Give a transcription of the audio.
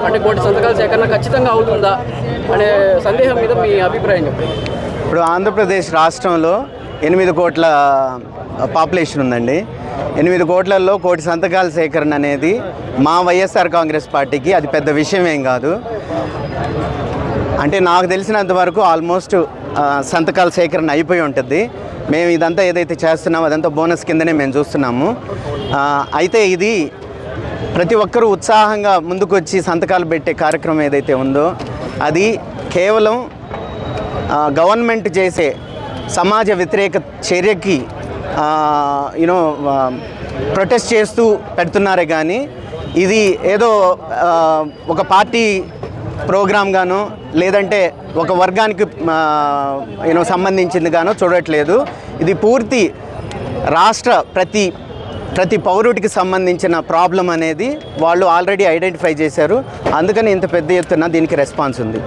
అంటే కోటి సంతకాల సేకరణ ఖచ్చితంగా అవుతుందా అనే సందేహం మీద మీ అభిప్రాయం చెప్పండి. ఇప్పుడు ఆంధ్రప్రదేశ్ రాష్ట్రంలో 8 కోట్ల పాపులేషన్ ఉందండి. 8 కోట్లలో కోటి సంతకాల సేకరణ అనేది మా వైఎస్ఆర్ కాంగ్రెస్ పార్టీకి అది పెద్ద విషయం ఏం కాదు. అంటే నాకు తెలిసినంత వరకు ఆల్మోస్ట్ సంతకాల సేకరణ అయిపోయి ఉంటుంది. మేము ఇదంతా ఏదైతే చేస్తున్నామో అదంతా బోనస్ కిందనే మేము చూస్తున్నాము. అయితే ఇది ప్రతి ఒక్కరూ ఉత్సాహంగా ముందుకు వచ్చి సంతకాలు పెట్టే కార్యక్రమం ఏదైతే ఉందో అది కేవలం గవర్నమెంట్ చేసే సమాజ వ్యతిరేక చర్యకి ప్రొటెస్ట్ చేస్తూ పెడుతున్నారే కానీ ఇది ఏదో ఒక పార్టీ ప్రోగ్రామ్ గాను లేదంటే ఒక వర్గానికి సంబంధించింది గాను చూడట్లేదు. ఇది పూర్తి రాష్ట్ర ప్రతి పౌరుడికి సంబంధించిన ప్రాబ్లం అనేది వాళ్ళు ఆల్రెడీ ఐడెంటిఫై చేశారు. అందుకని ఇంత పెద్ద ఎత్తున దీనికి రెస్పాన్స్ ఉంది.